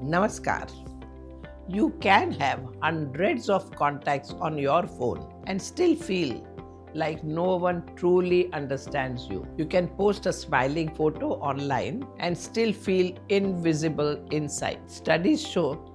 Namaskar. You can have hundreds of contacts on your phone and still feel like no one truly understands you. You can post a smiling photo online and still feel invisible inside. Studies show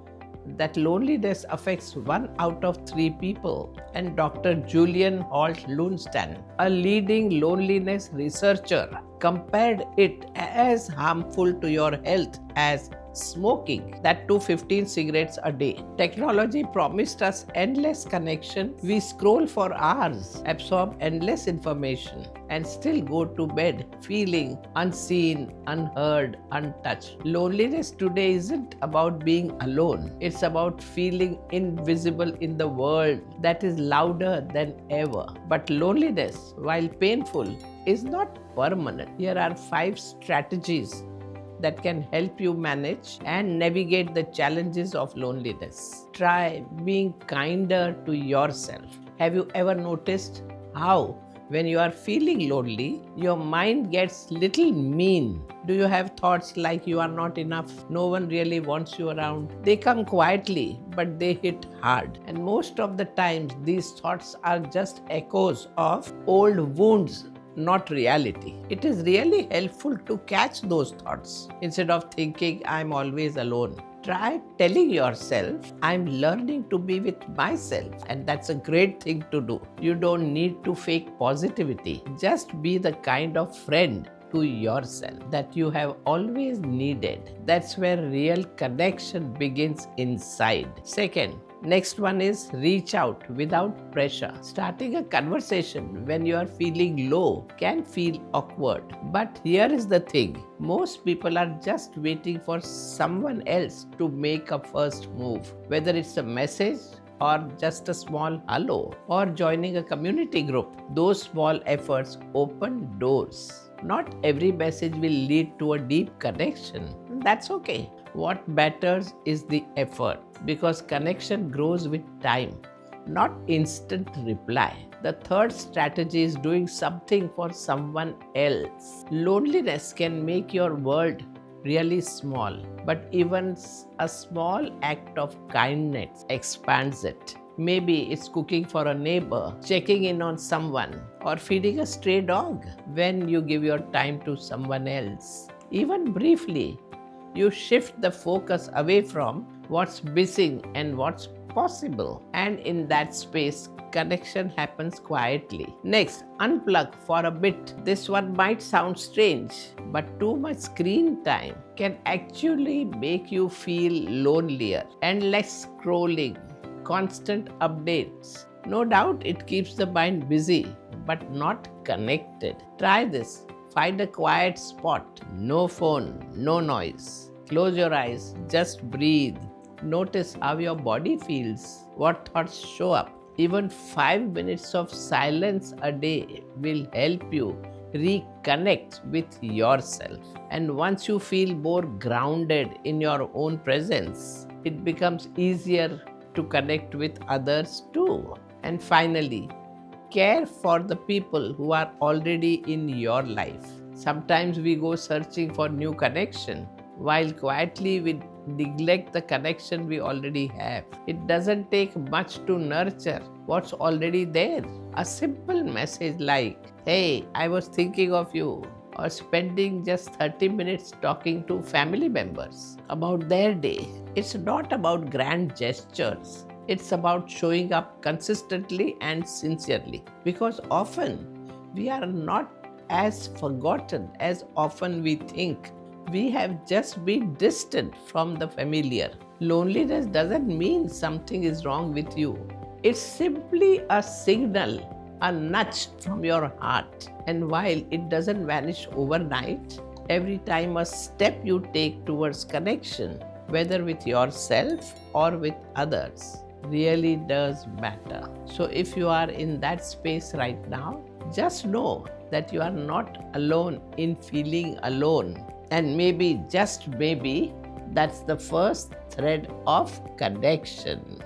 that loneliness affects 1 out of 3 people, and Dr. Julian Holt-Lunstad, a leading loneliness researcher, compared it as harmful to your health as smoking, that too 15 cigarettes a day. Technology promised us endless connection. We scroll for hours, absorb endless information, and still go to bed feeling unseen, unheard, untouched. Loneliness today isn't about being alone. It's about feeling invisible in the world that is louder than ever. But loneliness, while painful, is not permanent. Here are 5 strategies that can help you manage and navigate the challenges of loneliness. Try being kinder to yourself. Have you ever noticed how, when you are feeling lonely, your mind gets little mean? Do you have thoughts like you are not enough, no one really wants you around? They come quietly, but they hit hard. And most of the times, these thoughts are just echoes of old wounds, not reality. It is really helpful to catch those thoughts instead of thinking I'm always alone. Try telling yourself, I'm learning to be with myself, and that's a great thing to do. You don't need to fake positivity. Just be the kind of friend to yourself that you have always needed. That's where real connection begins inside. Second, next one is reach out without pressure. Starting a conversation when you are feeling low can feel awkward. But here is the thing. Most people are just waiting for someone else to make a first move. Whether it's a message or just a small hello or joining a community group, those small efforts open doors. Not every message will lead to a deep connection. That's okay. What matters is the effort, because connection grows with time, not instant reply. The third strategy is doing something for someone else. Loneliness can make your world really small, but even a small act of kindness expands it. Maybe it's cooking for a neighbor, checking in on someone, or feeding a stray dog. When you give your time to someone else, even briefly, you shift the focus away from what's missing and what's possible. And in that space, connection happens quietly. Next, unplug for a bit. This one might sound strange, but too much screen time can actually make you feel lonelier. Endless scrolling, constant updates. No doubt it keeps the mind busy, but not connected. Try this. Find a quiet spot. No phone, no noise. Close your eyes, just breathe. Notice how your body feels, what thoughts show up. Even 5 minutes of silence a day will help you reconnect with yourself. And once you feel more grounded in your own presence, it becomes easier to connect with others too. And finally, care for the people who are already in your life. Sometimes we go searching for new connection, while quietly we neglect the connection we already have. It doesn't take much to nurture what's already there. A simple message like, hey, I was thinking of you, or spending just 30 minutes talking to family members about their day. It's not about grand gestures. It's about showing up consistently and sincerely. Because often we are not as forgotten as often we think. We have just been distant from the familiar. Loneliness doesn't mean something is wrong with you. It's simply a signal, a nudge from your heart. And while it doesn't vanish overnight, every time a step you take towards connection, whether with yourself or with others, really does matter. So if you are in that space right now, just know that you are not alone in feeling alone. And maybe, just maybe, that's the first thread of connection.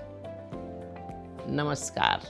Namaskar.